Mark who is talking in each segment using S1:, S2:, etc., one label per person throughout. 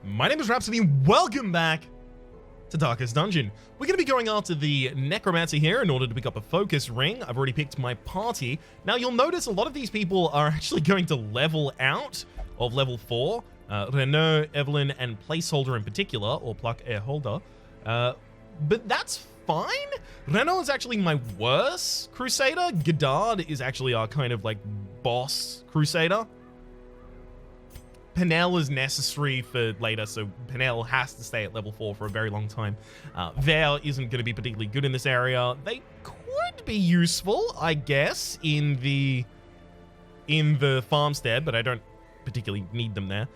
S1: My name is Rhapsody, and welcome back to Darkest Dungeon. We're going to be going after the Necromancer here in order to pick up a focus ring. I've already picked my party. Now, you'll notice a lot of these people are actually going to level out of level 4. Renault, Evelyn, and Placeholder in particular, or Pluck Air Holder. But that's fine. Renault is actually my worst Crusader. Godard is actually our kind of like boss Crusader. Penel is necessary for later, so Penel has to stay at level 4 for a very long time. Vale isn't going to be particularly good in this area. They could be useful, I guess, in the farmstead, but I don't particularly need them there.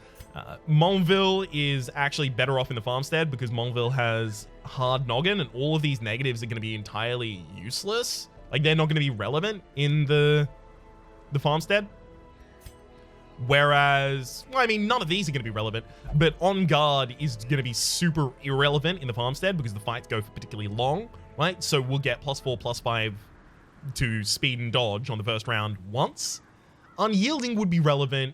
S1: Montville is actually better off in the farmstead because Montville has hard noggin, and all of these negatives are going to be entirely useless. Like, they're not going to be relevant in the farmstead. Whereas, well, I mean, none of these are going to be relevant, but On Guard is going to be super irrelevant in the farmstead because the fights go for particularly long, right? So we'll get +4, +5 to speed and dodge on the first round once. Unyielding would be relevant,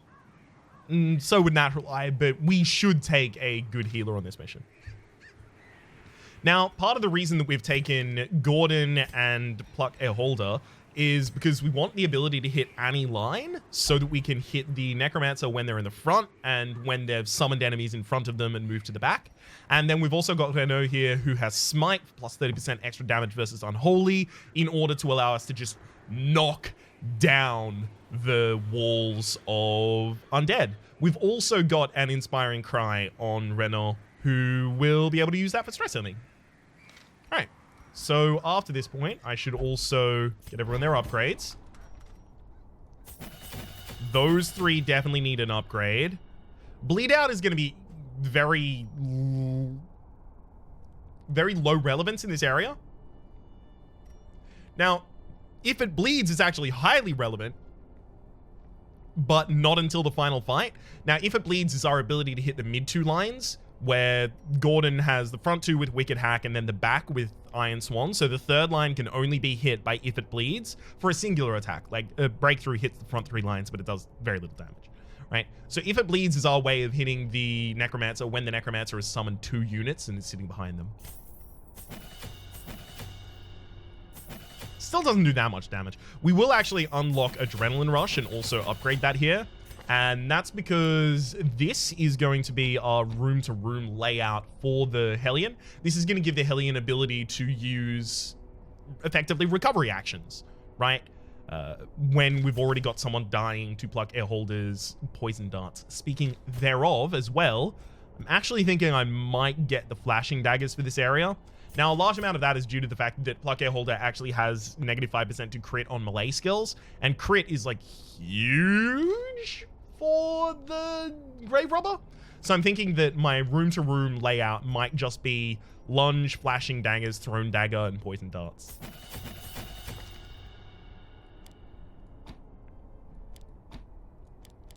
S1: so would Natural Eye, but we should take a good healer on this mission. Now, part of the reason that we've taken Gordon and Pluck Air Holder is because we want the ability to hit any line so that we can hit the Necromancer when they're in the front and when they've summoned enemies in front of them and moved to the back. And then we've also got Renault here who has Smite, plus 30% extra damage versus Unholy, in order to allow us to just knock down the walls of Undead. We've also got an Inspiring Cry on Renault, who will be able to use that for stress healing. Alright. So after this point, I should also get everyone their upgrades. Those three definitely need an upgrade. Bleed Out is going to be very low relevance in this area. Now, if it bleeds, it's actually highly relevant, but not until the final fight. Now, if it bleeds is our ability to hit the mid 2 lines, where Gordon has the front 2 with Wicked Hack and then the back with Iron Swan. So the third line can only be hit by if it bleeds for a singular attack. Like a Breakthrough hits the front 3 lines, but it does very little damage, right? So if it bleeds is our way of hitting the Necromancer when the Necromancer has summoned 2 units and is sitting behind them. Still doesn't do that much damage. We will actually unlock Adrenaline Rush and also upgrade that here. And that's because this is going to be our room-to-room layout for the Hellion. This is going to give the Hellion ability to use, effectively, recovery actions, right? When we've already got someone dying to Pluck Air Holders, Poison Darts. Speaking thereof as well, I'm actually thinking I might get the Flashing Daggers for this area. Now, a large amount of that is due to the fact that Pluck Air Holder actually has -5% to crit on melee skills, and crit is, like, huge for the Grave Robber. So I'm thinking that my room-to-room layout might just be Lunge, Flashing Daggers, Thrown Dagger, and Poison Darts.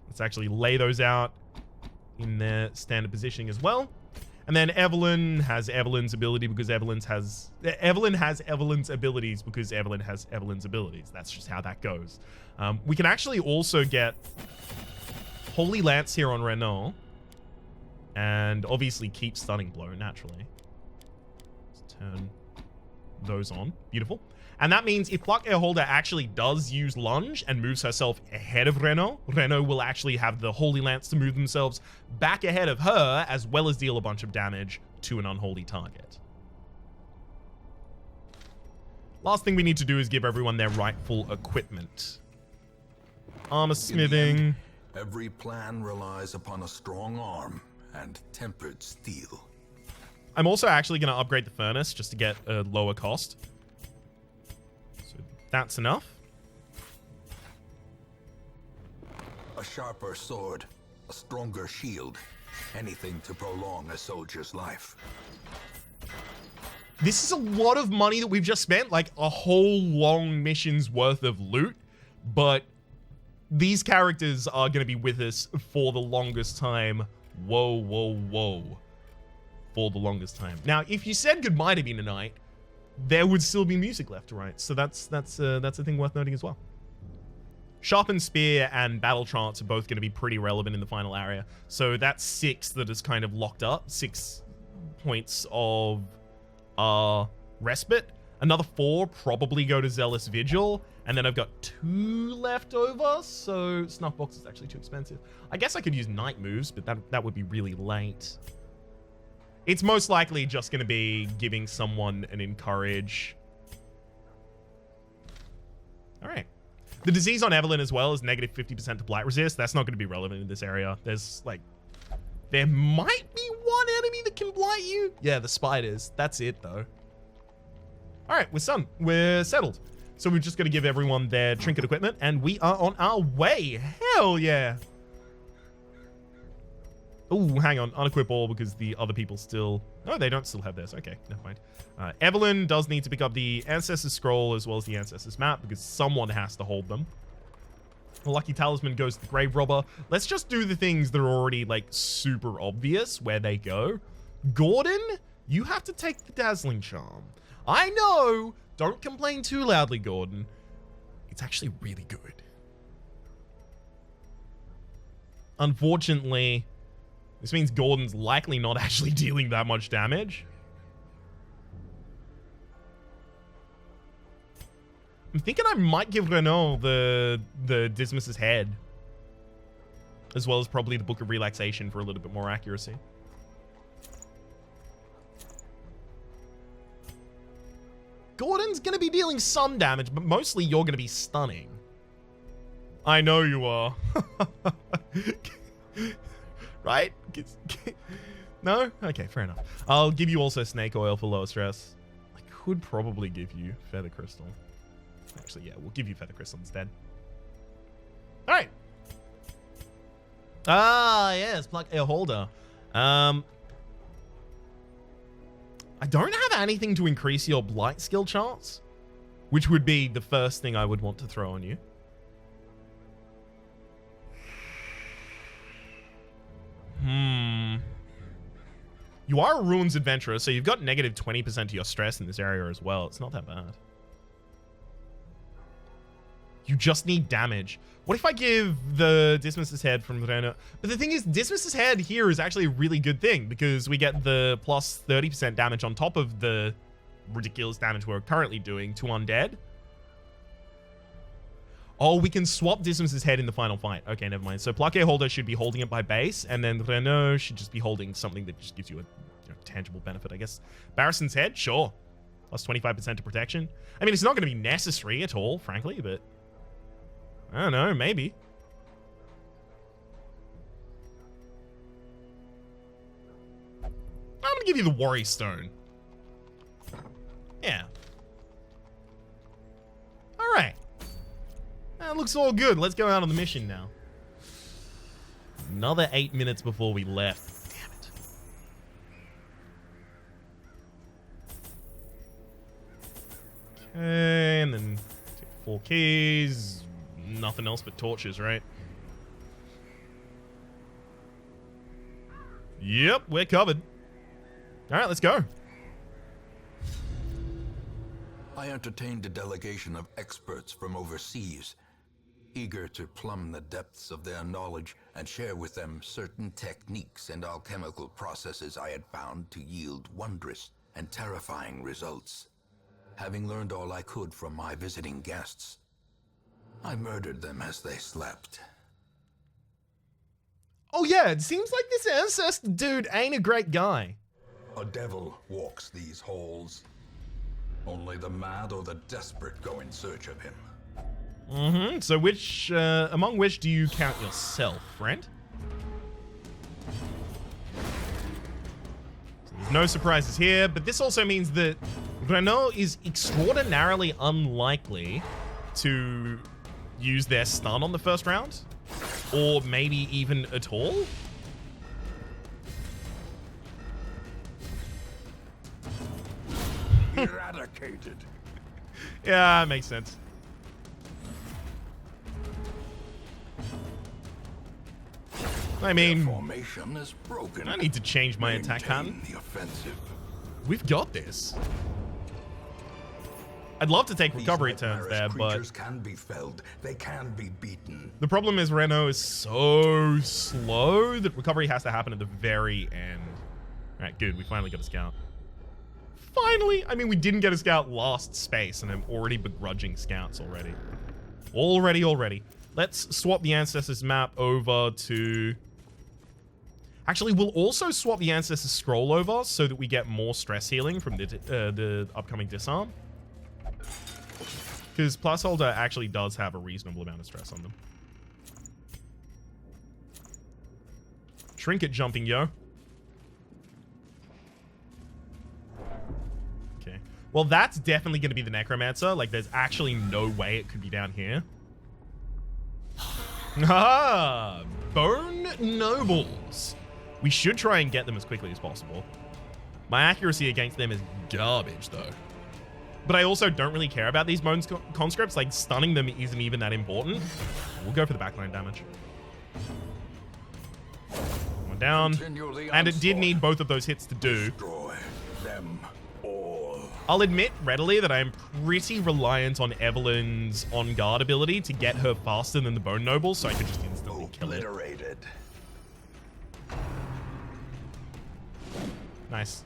S1: Let's actually lay those out in their standard positioning as well. And then Evelyn has Evelyn's ability because Evelyn has Evelyn's abilities because Evelyn has Evelyn's abilities. That's just how that goes. We can actually also get Holy Lance here on Renault, and obviously keep Stunning Blow naturally. Let's turn those on. Beautiful. And that means if Pluck Air Holder actually does use Lunge and moves herself ahead of Renault, Renault will actually have the Holy Lance to move themselves back ahead of her, as well as deal a bunch of damage to an unholy target. Last thing we need to do is give everyone their rightful equipment. Armor smithing.
S2: Every plan relies upon a strong arm and tempered steel.
S1: I'm also actually going to upgrade the furnace just to get a lower cost. So that's enough.
S2: A sharper sword, a stronger shield, anything to prolong a soldier's life.
S1: This is a lot of money that we've just spent, like a whole long mission's worth of loot, but these characters are going to be with us for the longest time. Whoa, whoa, whoa. For the longest time. Now, if you said goodbye to me tonight, there would still be music left to write. So that's a thing worth noting as well. Sharpened Spear and Battle Trance are both going to be pretty relevant in the final area. So that's 6 that is kind of locked up. 6 points of respite. Another 4 probably go to Zealous Vigil. And then I've got 2 left over. So Snuff Box is actually too expensive. I guess I could use Night Moves, but that would be really late. It's most likely just going to be giving someone an Encourage. All right. The disease on Evelyn as well is negative 50% to Blight Resist. That's not going to be relevant in this area. There's like... There might be one enemy that can blight you. Yeah, the spiders. That's it, though. All right, we're settled. So we're just going to give everyone their trinket equipment, and we are on our way. Hell yeah. Oh, hang on. Unequip all because the other people still... Oh, they don't still have theirs. Okay, never mind. Evelyn does need to pick up the Ancestor's Scroll as well as the Ancestor's Map because someone has to hold them. The Lucky Talisman goes to the Grave Robber. Let's just do the things that are already, like, super obvious where they go. Gordon, you have to take the Dazzling Charm. I know! Don't complain too loudly, Gordon. It's actually really good. Unfortunately, this means Gordon's likely not actually dealing that much damage. I'm thinking I might give Renault the Dismas's Head. As well as probably the Book of Relaxation for a little bit more accuracy. Gordon's going to be dealing some damage, but mostly you're going to be stunning. I know you are. Right? No? Okay, fair enough. I'll give you also Snake Oil for lower stress. I could probably give you Feather Crystal. Actually, yeah, we'll give you Feather Crystal instead. All right. Ah, yes, Plug a Holder. I don't have anything to increase your Blight skill chance, which would be the first thing I would want to throw on you. You are a Ruins Adventurer, so you've got negative 20% to your stress in this area as well. It's not that bad. You just need damage. What if I give the Dismas's Head from Renault? But the thing is, Dismas's Head here is actually a really good thing because we get the plus 30% damage on top of the ridiculous damage we're currently doing to Undead. Oh, we can swap Dismas's Head in the final fight. Okay, never mind. So Plaqué Holder should be holding it by base, and then Renault should just be holding something that just gives you a tangible benefit, I guess. Barrison's Head? Sure. Plus 25% to protection. I mean, it's not going to be necessary at all, frankly, but... I don't know, maybe. I'm going to give you the Worry Stone. Yeah. All right. That looks all good. Let's go out on the mission now. Another 8 minutes before we left. Damn it. Okay, and then take 4 keys. Nothing else but torches, right? Yep, we're covered. All right, let's go.
S2: I entertained a delegation of experts from overseas, eager to plumb the depths of their knowledge and share with them certain techniques and alchemical processes I had found to yield wondrous and terrifying results. Having learned all I could from my visiting guests, I murdered them as they slept.
S1: Oh yeah, it seems like this ancestor dude ain't a great guy.
S2: A devil walks these halls. Only the mad or the desperate go in search of him.
S1: Mm-hmm. So which, among which do you count yourself, friend? So there's no surprises here, but this also means that Renault is extraordinarily unlikely to use their stun on the first round, or maybe even at all.
S2: Eradicated.
S1: Yeah, makes sense. I mean,
S2: their formation is broken.
S1: I need to change my attack pattern.
S2: The offensive.
S1: We've got this. I'd love to take
S2: These
S1: recovery turns
S2: nightmarish
S1: there, but
S2: creatures can be felled. They can be beaten.
S1: the problem is Reno is so slow that recovery has to happen at the very end. All right, good. We finally got a scout. Finally! I mean, we didn't get a scout last space, and I'm already begrudging scouts already. Already. Let's swap the Ancestors map over to... Actually, we'll also swap the Ancestors scroll over so that we get more stress healing from the upcoming disarm. Because Placeholder actually does have a reasonable amount of stress on them. Trinket jumping, yo. Okay. Well, that's definitely going to be the Necromancer. Like, there's actually no way it could be down here. Ah! Bone Nobles. We should try and get them as quickly as possible. My accuracy against them is garbage, though. But I also don't really care about these bone conscripts. Like, stunning them isn't even that important. We'll go for the backline damage. One down. And it did need both of those hits to do.
S2: Destroy them all.
S1: I'll admit readily that I am pretty reliant on Evelyn's on-guard ability to get her faster than the Bone Nobles, so I could just instantly kill it.
S2: Obliterated.
S1: Nice.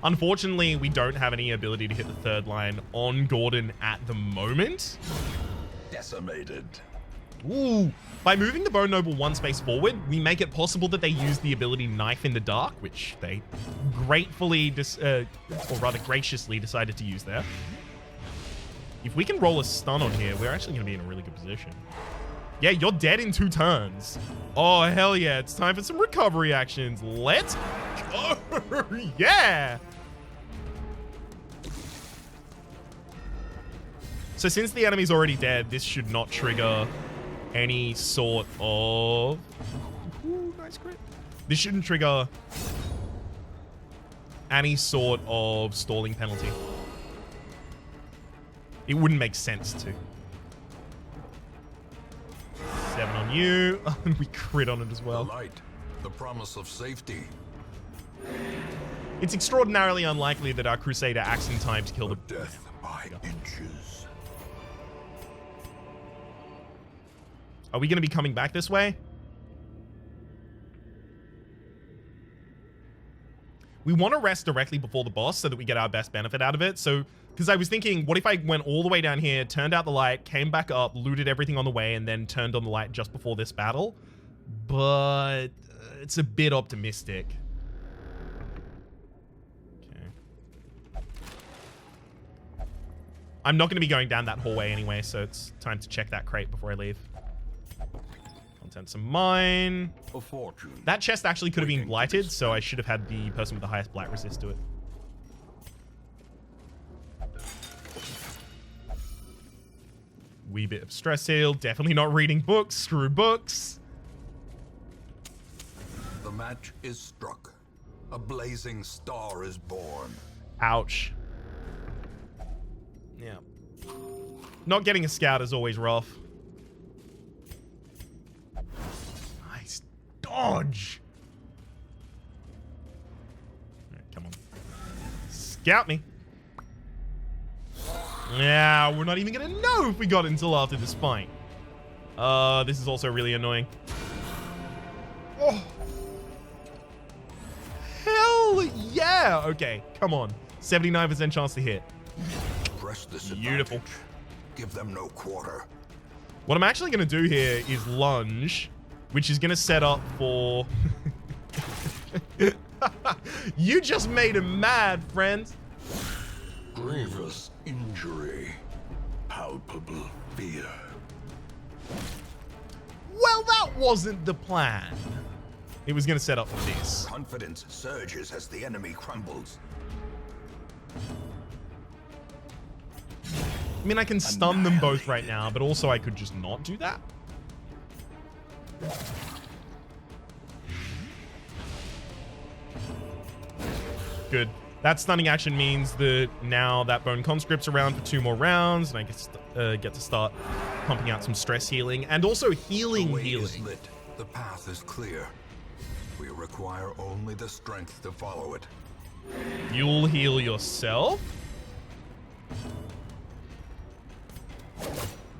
S1: Unfortunately, we don't have any ability to hit the third line on Gordon at the moment.
S2: Decimated.
S1: Ooh. By moving the Bone Noble one space forward, we make it possible that they use the ability Knife in the Dark, which they gratefully, or rather graciously decided to use there. If we can roll a stun on here, we're actually going to be in a really good position. Yeah, you're dead in 2 turns. Oh, hell yeah. It's time for some recovery actions. Let's go. Yeah. So since the enemy's already dead, this should not trigger any sort of... Ooh, nice crit. This shouldn't trigger any sort of stalling penalty. It wouldn't make sense to. 7 on you. And we crit on it as well.
S2: The light, the promise of safety.
S1: It's extraordinarily unlikely that our Crusader acts in time to kill the...
S2: Death by inches.
S1: Are we going to be coming back this way? We want to rest directly before the boss so that we get our best benefit out of it. So, because I was thinking, what if I went all the way down here, turned out the light, came back up, looted everything on the way, and then turned on the light just before this battle? But it's a bit optimistic. Okay. I'm not going to be going down that hallway anyway, so it's time to check that crate before I leave. Contents of mine.
S2: A fortune.
S1: That chest actually could have been blighted, so I should have had the person with the highest blight resist to it. Wee bit of stress heal. Definitely not reading books. Screw books.
S2: The match is struck. A blazing star is born.
S1: Ouch. Yeah. Not getting a scout is always rough. Nice dodge. All right, come on. Scout me. Yeah, we're not even gonna know if we got it until after this fight. This is also really annoying. Oh. Hell yeah! Okay, come on. 79% chance to hit.
S2: Press this
S1: Beautiful.
S2: advantage. Give them no quarter.
S1: What I'm actually gonna do here is lunge, which is gonna set up for... You just made him mad, friend.
S2: Grievous injury. Palpable fear.
S1: Well, that wasn't the plan. It was going to set up for this.
S2: Confidence surges as the enemy crumbles.
S1: I mean, I can stun them both right now, but also I could just not do that. Good. That stunning action means that now that Bone Conscript's around for 2 more rounds, and I get to start pumping out some stress healing, and also healing.
S2: The way is lit. The path is clear. We require only the strength to follow it.
S1: You'll heal yourself?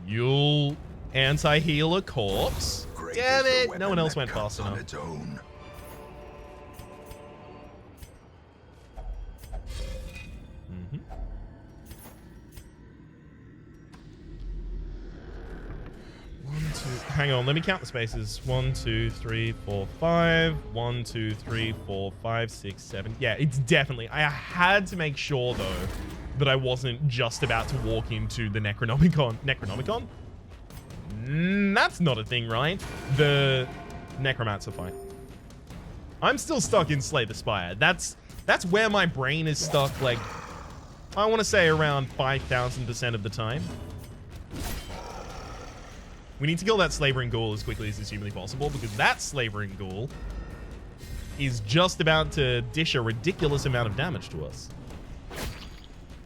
S1: You'll anti-heal a corpse.
S2: Great
S1: Damn
S2: is the
S1: it! No
S2: weapon
S1: one else
S2: that
S1: went
S2: cuts
S1: fast
S2: on
S1: enough.
S2: its own.
S1: Hang on, let me count the spaces. 1, 2, 3, 4, 5. 1, 2, 3, 4, 5, 6, 7. Yeah, it's definitely. I had to make sure though that I wasn't just about to walk into the Necronomicon. Necronomicon? That's not a thing, right? The Necromancer fight. I'm still stuck in Slay the Spire. That's where my brain is stuck. Like, I want to say around 5,000% of the time. We need to kill that Slavering Ghoul as quickly as is humanly possible, because that Slavering Ghoul is just about to dish a ridiculous amount of damage to us.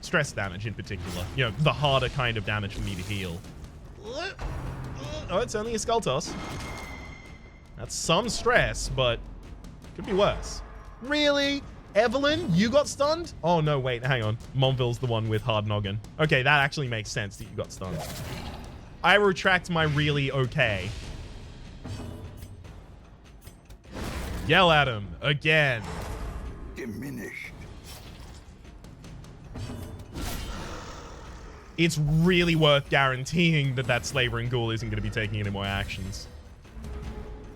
S1: Stress damage in particular. You know, the harder kind of damage for me to heal. Oh, it's only a Skull Toss. That's some stress, but could be worse. Really? Evelyn, you got stunned? Oh, no, wait, hang on. Monville's the one with hard noggin. Okay, that actually makes sense that you got stunned. I retract my really okay. Yell at him again.
S2: Diminished.
S1: It's really worth guaranteeing that that Slavering Ghoul isn't going to be taking any more actions.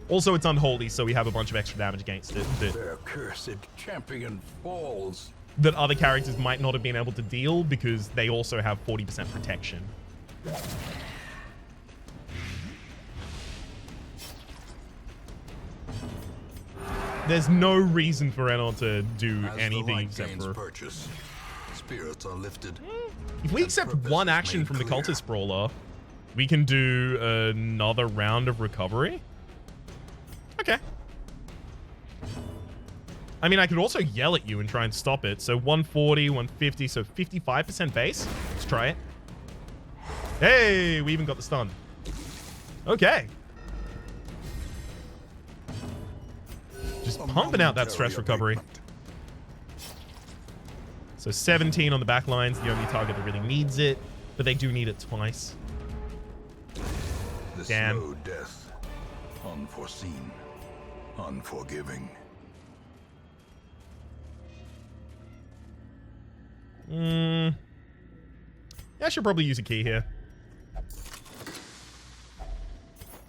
S1: Also, it's unholy, so we have a bunch of extra damage against it
S2: Their cursed champion falls.
S1: that other characters might not have been able to deal because they also have 40% protection. There's no reason for Enor to do anything except for...
S2: Purchase, spirits are lifted.
S1: If we accept one action from the Cultist Brawler, we can do another round of recovery? Okay. I mean, I could also yell at you and try and stop it. So 140, 150, so 55% base. Let's try it. Hey, we even got the stun. Okay. Just pumping out that stress recovery. So 17 on the back lines, the only target that really needs it, but they do need it twice.
S2: The
S1: Damn.
S2: slow death, unforeseen, unforgiving.
S1: Yeah, I should probably use a key here.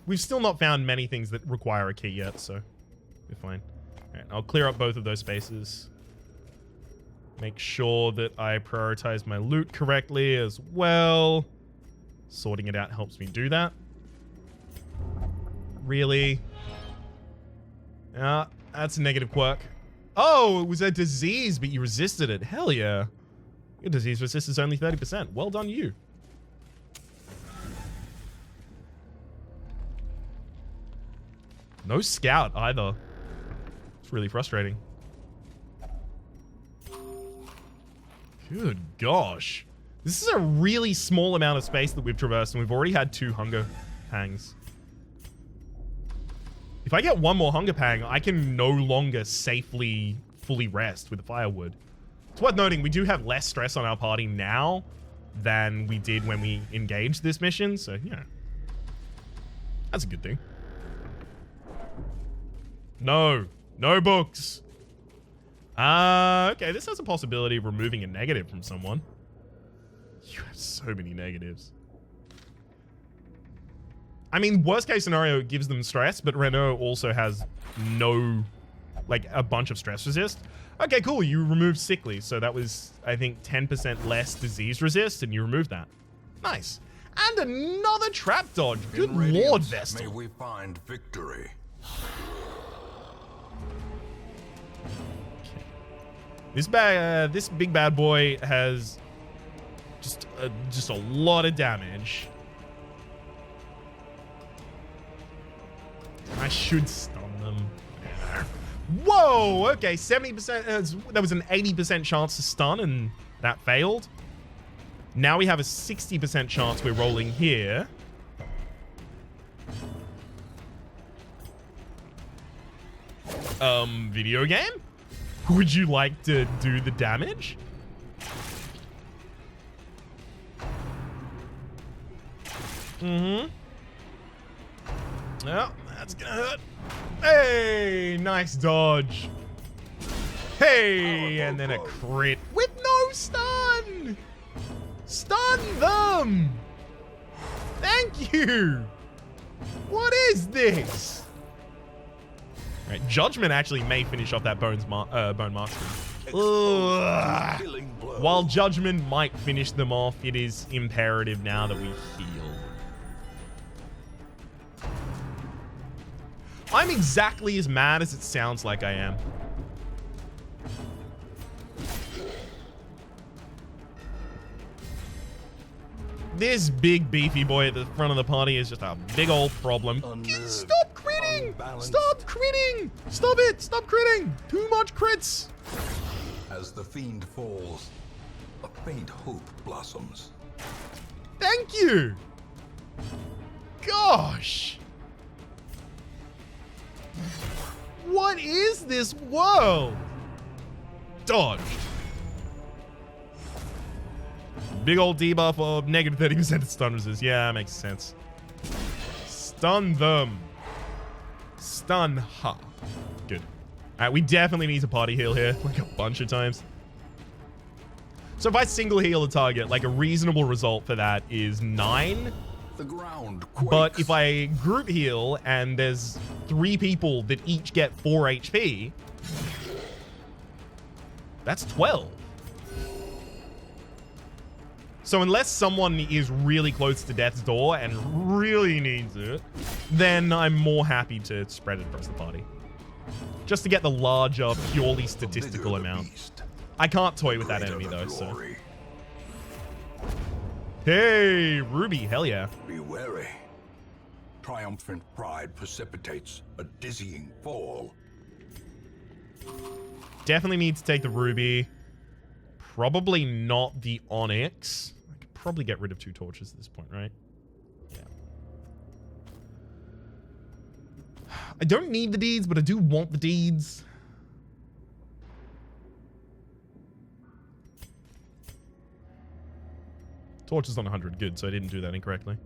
S1: We've still not found many things that require a key yet, so we're fine. All right, I'll clear up both of those spaces. Make sure that I prioritize my loot correctly as well. Sorting it out helps me do that. Really? That's a negative quirk. Oh, it was a disease, but you resisted it. Hell yeah. Your disease resist is only 30%. Well done, you. No scout either. It's really frustrating. Good gosh. This is a really small amount of space that we've traversed, and we've already had 2 hunger pangs. If I get one more hunger pang, I can no longer safely fully rest with the firewood. It's worth noting, we do have less stress on our party now than we did when we engaged this mission, so yeah. That's a good thing. No. No books. Okay, this has a possibility of removing a negative from someone. You have so many negatives. I mean, worst case scenario, it gives them stress, but Renault also has no, like, a bunch of stress resist. Okay, cool, you removed sickly, so that was, I think, 10% less disease resist, and you removed that. Nice. And another trap dodge. Good lord, Vestal.
S2: May we find victory.
S1: This big bad boy has just a lot of damage. I should stun them. Whoa! Okay, 70%. There was an 80% chance to stun, and that failed. Now we have a 60% chance we're rolling here. Video game? Would you like to do the damage? Mm-hmm. Oh, that's gonna hurt. Hey, nice dodge. Hey, and then a crit with no stun. Stun them. Thank you. What is this? All right, Judgment actually may finish off that Bone Marksman. While Judgment might finish them off, it is imperative now that we heal. I'm exactly as mad as it sounds like I am. This big beefy boy at the front of the party is just a big old problem. Stop critting! Stop critting! Stop it! Stop critting! Too much crits!
S2: As the fiend falls, a faint hope blossoms.
S1: Thank you! Gosh! What is this world? Dodged. Big old debuff of negative 30% to stun resist. Yeah, makes sense. Stun them. Stun ha. Good. Alright, we definitely need to party heal here, like a bunch of times. So if I single heal a target, like a reasonable result for that is 9.
S2: The ground quakes.
S1: But if I group heal and there's 3 people that each get 4 HP, that's 12. So unless someone is really close to death's door and really needs it, then I'm more happy to spread it across the party. Just to get the larger, purely statistical amount. I can't toy with that enemy though, so. Hey, Ruby, hell yeah.
S2: Be wary. Triumphant pride precipitates a dizzying fall.
S1: Definitely need to take the Ruby. Probably not the Onyx. I could probably get rid of 2 torches at this point, right? Yeah. I don't need the deeds, but I do want the deeds. Torch is on 100. Good, so I didn't do that incorrectly.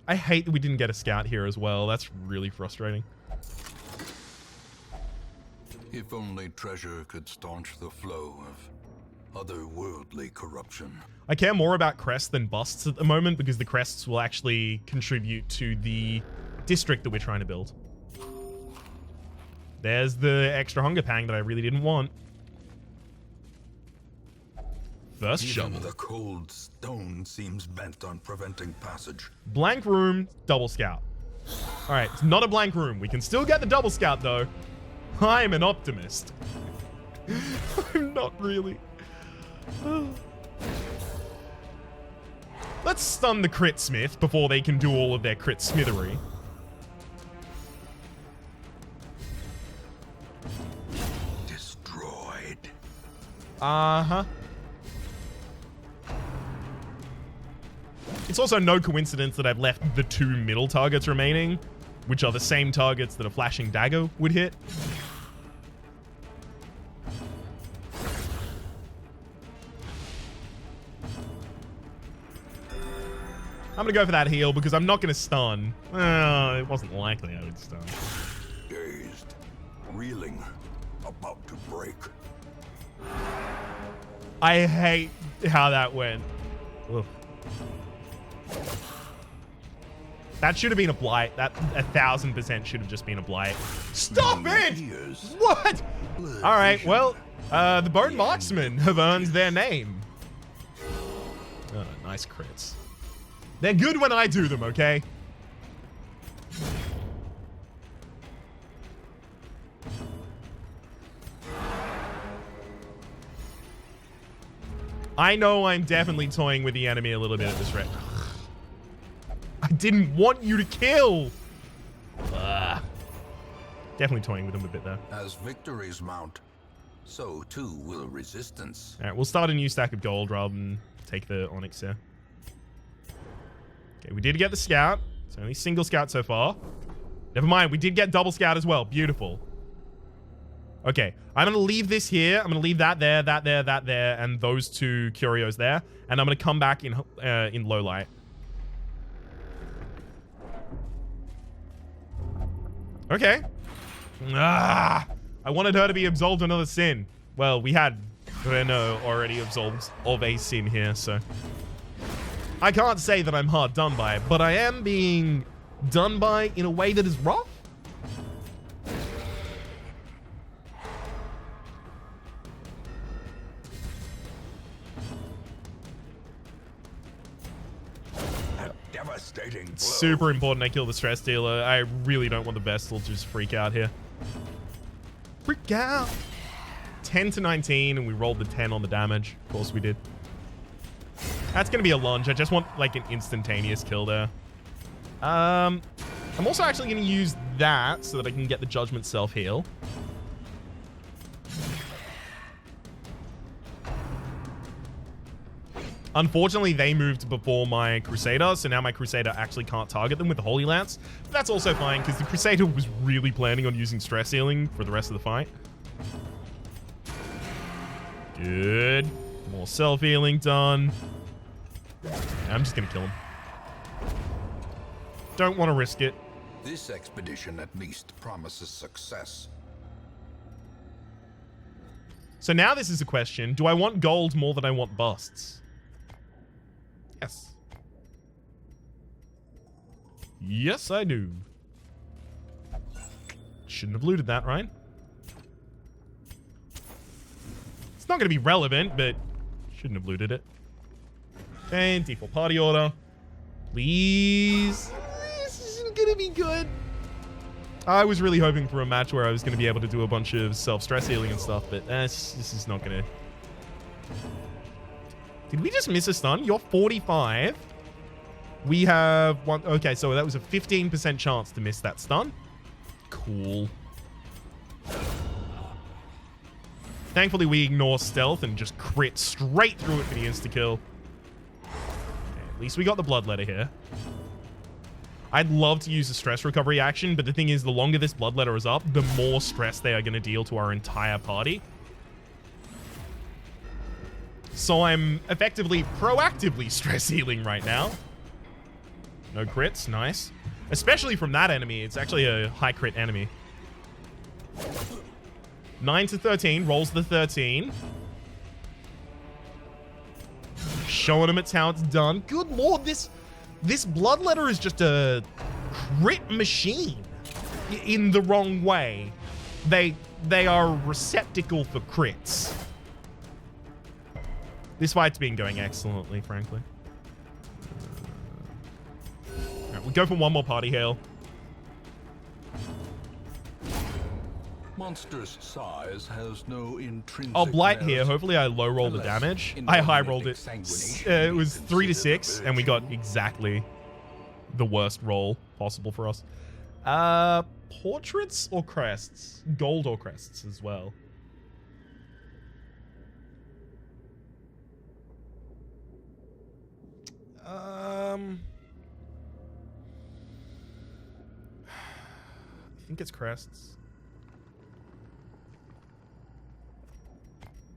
S1: I hate that we didn't get a scout here as well. That's really frustrating.
S2: If only treasure could staunch the flow of otherworldly corruption.
S1: I care more about crests than busts at the moment because the crests will actually contribute to the district that we're trying to build. There's the extra hunger pang that I really didn't want. First shovel.
S2: The cold stone seems bent on preventing passage.
S1: Blank room, double scout. All right, it's not a blank room. We can still get the double scout though. I'm an optimist. I'm not really. Let's stun the crit smith before they can do all of their crit smithery.
S2: Destroyed.
S1: Uh-huh. It's also no coincidence that I've left the 2 middle targets remaining, which are the same targets that a flashing dagger would hit. I'm gonna go for that heal because I'm not gonna stun. It wasn't likely I would stun.
S2: Dazed, reeling, about to break.
S1: I hate how that went. Ugh. That should have been a blight. That 1000% should have just been a blight. Stop it! What? All right, well, the Bone Marksmen have earned their name. Oh, nice crits. They're good when I do them, okay? I know I'm definitely toying with the enemy a little bit at this rate. I didn't want you to kill. Definitely toying with them a bit there.
S2: As victories mount, so too will resistance.
S1: All right, we'll start a new stack of gold rather than take the Onyx here. Okay, we did get the scout. It's only single scout so far. Never mind, we did get double scout as well. Beautiful. Okay, I'm gonna leave this here. I'm gonna leave that there, that there, that there, and those 2 curios there. And I'm gonna come back in low light. Okay. Ah, I wanted her to be absolved of another sin. Well, we had Renault already absolved of a sin here, so I can't say that I'm hard done by, but I am being done by in a way that is rough.
S2: Devastating.
S1: Super important I kill the stress dealer. I really don't want the Vestal to just freak out here. Freak out. 10 to 19, and we rolled the 10 on the damage. Of course we did. That's going to be a lunge. I just want, like, an instantaneous kill there. I'm also actually going to use that so that I can get the Judgment self-heal. Unfortunately, they moved before my Crusader, so now my Crusader actually can't target them with the Holy Lance. But that's also fine, because the Crusader was really planning on using stress healing for the rest of the fight. Good. More self-healing done. I'm just going to kill him. Don't want to risk it.
S2: This expedition at least promises success.
S1: So now this is a question. Do I want gold more than I want busts? Yes. Yes, I do. Shouldn't have looted that, right? It's not going to be relevant, but shouldn't have looted it. And default party order. Please. This isn't going to be good. I was really hoping for a match where I was going to be able to do a bunch of self-stress healing and stuff, but this is not going to... Did we just miss a stun? You're 45. We have one... Okay, so that was a 15% chance to miss that stun. Cool. Thankfully, we ignore stealth and just crit straight through it for the insta-kill. Okay, at least we got the Bloodletter here. I'd love to use the stress recovery action, but the thing is, the longer this Bloodletter is up, the more stress they are going to deal to our entire party. So I'm effectively proactively stress healing right now. No crits, nice. Especially from that enemy. It's actually a high crit enemy. 9 to 13, rolls the 13. Showing him it's how it's done. Good lord, this Bloodletter is just a crit machine in the wrong way. They are a receptacle for crits. This fight's been going excellently, frankly. Alright, we'll go for one more party hail.
S2: Monster's size has no intrinsic...
S1: I'll blight here. Hopefully I low roll the damage. I high rolled it. It was 3 to 6, and we got exactly the worst roll possible for us. Portraits or crests? Gold or crests as well. I think it's crests.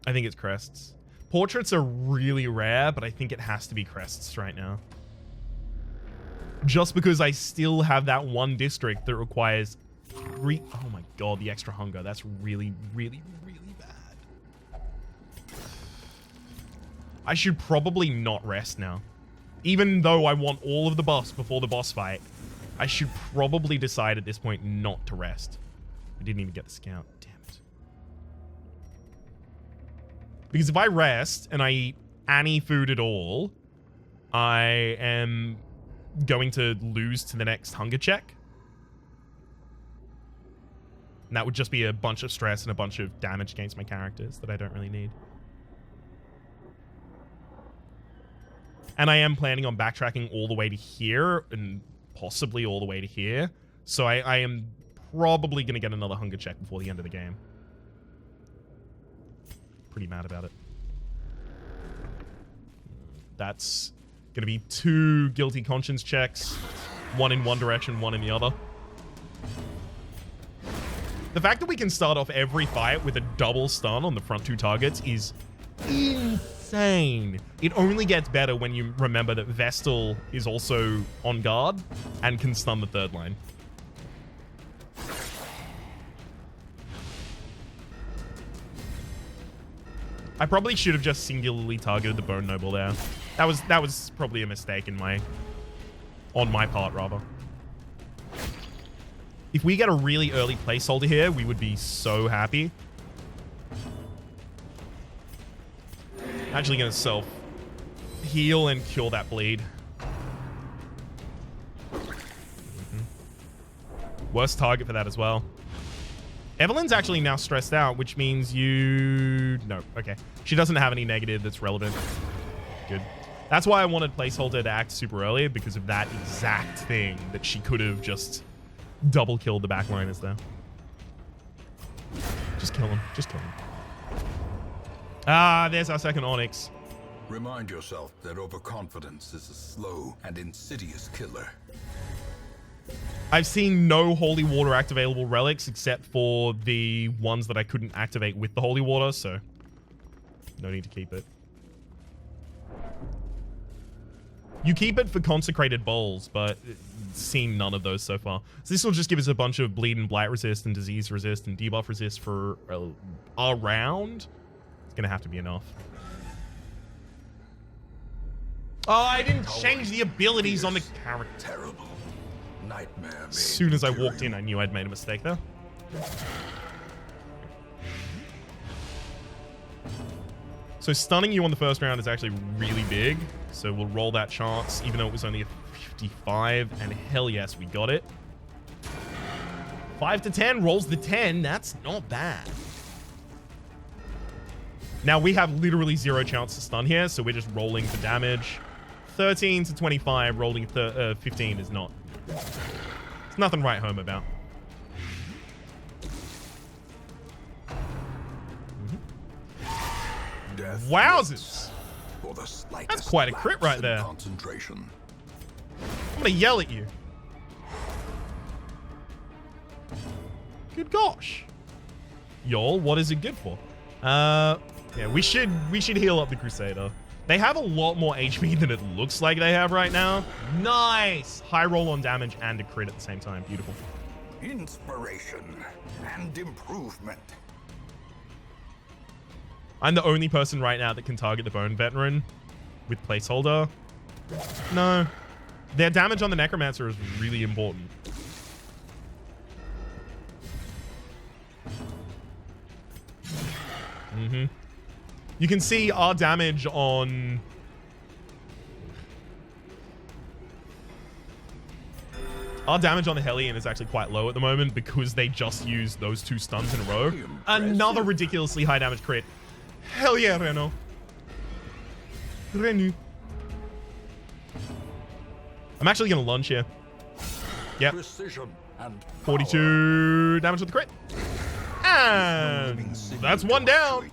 S1: I think it's crests. Portraits are really rare, but I think it has to be crests right now. Just because I still have that one district that requires 3... Oh my god, the extra hunger. That's really, really, really bad. I should probably not rest now. Even though I want all of the buffs before the boss fight, I should probably decide at this point not to rest. I didn't even get the scout. Damn it. Because if I rest and I eat any food at all, I am going to lose to the next hunger check. And that would just be a bunch of stress and a bunch of damage against my characters that I don't really need. And I am planning on backtracking all the way to here and possibly all the way to here. So I am probably going to get another hunger check before the end of the game. Pretty mad about it. That's going to be 2 guilty conscience checks. One in one direction, one in the other. The fact that we can start off every fight with a double stun on the front two targets is insane. It only gets better when you remember that Vestal is also on guard and can stun the third line. I probably should have just singularly targeted the Bone Noble there. That was probably a mistake on my part, rather. If we get a really early placeholder here, we would be so happy. Actually gonna self heal and cure that bleed. Worst target for that as well. Evelyn's actually now stressed out, which means you... No, okay. She doesn't have any negative that's relevant. Good. That's why I wanted placeholder to act super early, because of that exact thing that she could have just double killed the backliners there. Just kill him. Just kill him. Ah, there's our second Onyx.
S2: Remind yourself that overconfidence is a slow and insidious killer.
S1: I've seen no holy water activatable relics except for the ones that I couldn't activate with the holy water, so no need to keep it. You keep it for consecrated bowls, but seen none of those so far. So this will just give us a bunch of bleed and blight resist and disease resist and debuff resist for a round. It's gonna have to be enough. Oh, I didn't change the abilities on the character.
S2: Terrible. Nightmare.
S1: As soon as I walked in, I knew I'd made a mistake there. So stunning you on the first round is actually really big. So we'll roll that chance, even though it was only a 55. And hell yes, we got it. 5 to 10 rolls the 10. That's not bad. Now we have literally 0 chance to stun here, so we're just rolling for damage. 13 to 25, rolling 15 is not. There's nothing right home about. Wowzers! That's quite a crit right there.
S2: Concentration.
S1: I'm gonna yell at you. Good gosh. Y'all, what is it good for? Yeah, we should heal up the Crusader. They have a lot more HP than it looks like they have right now. Nice! High roll on damage and a crit at the same time. Beautiful.
S2: Inspiration and improvement.
S1: I'm the only person right now that can target the Bone Veteran with placeholder. No. Their damage on the Necromancer is really important. Mm-hmm. You can see our damage on... Our damage on the Hellion is actually quite low at the moment because they just used those 2 stuns in a row. Another ridiculously high damage crit. Hell yeah, Reno. Renu. I'm actually going to lunge here. Yep. 42 damage with the crit. And that's 1 down.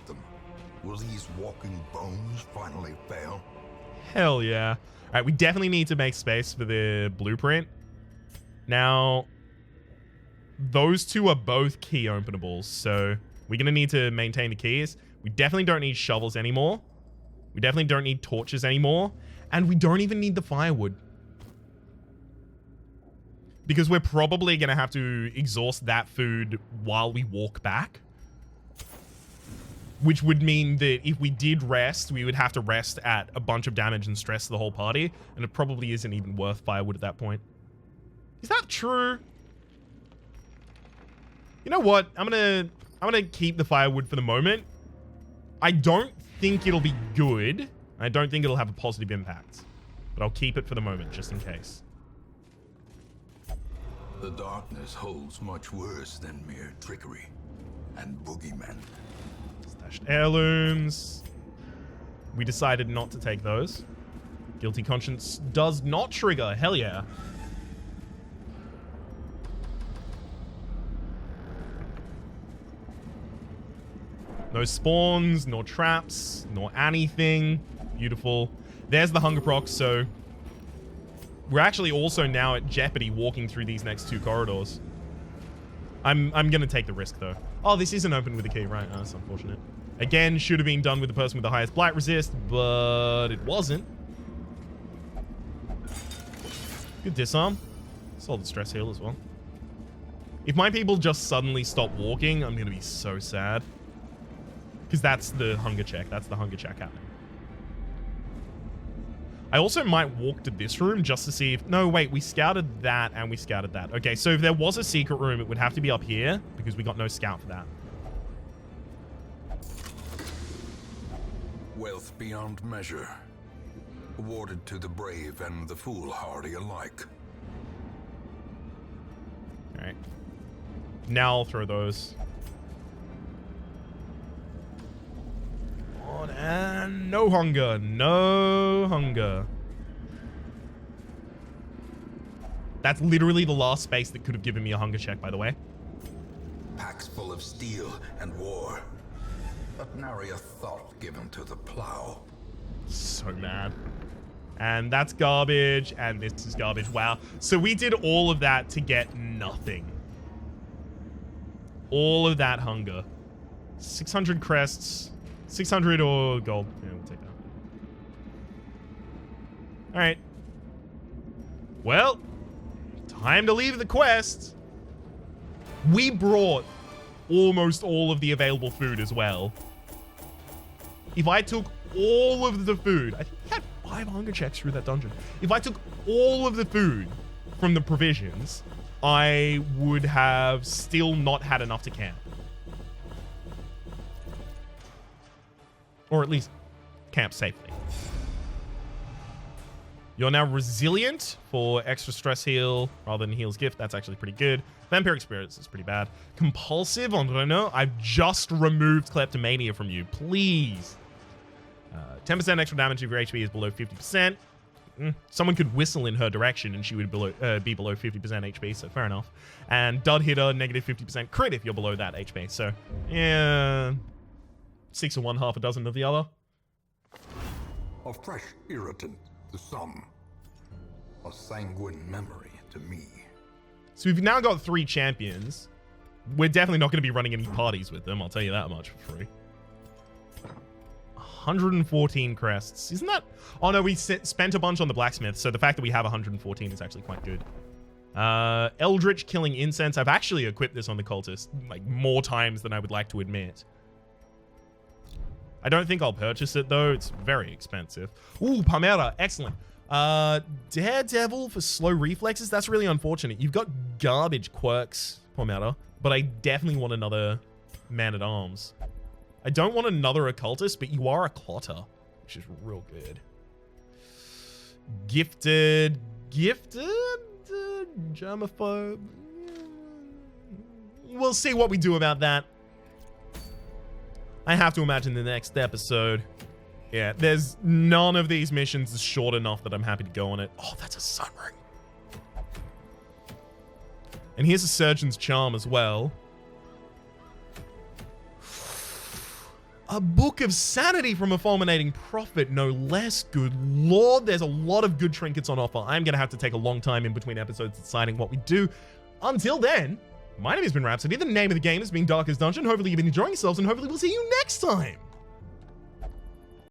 S2: Will these walking bones finally fail?
S1: Hell yeah. All right, we definitely need to make space for the blueprint. Now, those 2 are both key openables, so we're going to need to maintain the keys. We definitely don't need shovels anymore. We definitely don't need torches anymore. And we don't even need the firewood. Because we're probably going to have to exhaust that food while we walk back. Which would mean that if we did rest, we would have to rest at a bunch of damage and stress the whole party. And it probably isn't even worth firewood at that point. Is that true? You know what? I'm gonna keep the firewood for the moment. I don't think it'll be good. I don't think it'll have a positive impact. But I'll keep it for the moment, just in case.
S2: The darkness holds much worse than mere trickery and boogeymen.
S1: Stashed heirlooms. We decided not to take those. Guilty conscience does not trigger. Hell yeah. No spawns, nor traps, nor anything. Beautiful. There's the hunger proc, so we're actually also now at jeopardy walking through these next 2 corridors. I'm gonna take the risk though. Oh, this isn't open with a key, right? Oh, that's unfortunate. Again, should have been done with the person with the highest blight resist, but it wasn't. Good disarm. Solid stress heal as well. If my people just suddenly stop walking, I'm gonna be so sad. Because that's the hunger check. That's the hunger check happening. I also might walk to this room just to see if... No, wait. We scouted that and we scouted that. Okay, so if there was a secret room, it would have to be up here because we got no scout for that.
S2: Wealth beyond measure. Awarded to the brave and the foolhardy alike.
S1: Alright. Now I'll throw those. On and no hunger. No hunger. That's literally the last space that could have given me a hunger check, by the way.
S2: Packs full of steel and war. But nary a thought given to the plow.
S1: So mad. And that's garbage, and this is garbage. Wow. So we did all of that to get nothing. All of that hunger. 600 crests. 600 or gold. Yeah, we'll take that. Alright. Well, time to leave the quest. We brought almost all of the available food as well. If I took all of the food, I think we had 5 hunger checks through that dungeon. If I took all of the food from the provisions, I would have still not had enough to camp. Or at least camp safely. You're now resilient for extra stress heal rather than heal's gift. That's actually pretty good. Vampiric spirits is pretty bad. Compulsive on Renault. I've just removed kleptomania from you. Please. 10% extra damage if your HP is below 50%. Someone could whistle in her direction and she would be below 50% HP, so fair enough. And dud hitter, negative 50% crit if you're below that HP. So, yeah, 6 of one, half a dozen of the other.
S2: A fresh irritant to some. A sanguine memory to me.
S1: So we've now got 3 champions. We're definitely not going to be running any parties with them, I'll tell you that much for free. 114 crests. Isn't that... Oh, no, we spent a bunch on the blacksmith, so the fact that we have 114 is actually quite good. Eldritch killing incense. I've actually equipped this on the cultist, like, more times than I would like to admit. I don't think I'll purchase it, though. It's very expensive. Ooh, Palmera. Excellent. Daredevil for slow reflexes. That's really unfortunate. You've got garbage quirks, Palmera, but I definitely want another man-at-arms. I don't want another occultist, but you are a clotter, which is real good. Gifted, germaphobe. We'll see what we do about that. I have to imagine the next episode. Yeah, there's none of these missions is short enough that I'm happy to go on it. Oh, that's a sun ring. And here's a surgeon's charm as well. A book of sanity from a fulminating prophet, no less. Good lord, there's a lot of good trinkets on offer. I'm going to have to take a long time in between episodes deciding what we do. Until then, my name has been Rhapsody. The name of the game has been Darkest Dungeon. Hopefully you've been enjoying yourselves, and hopefully we'll see you next time.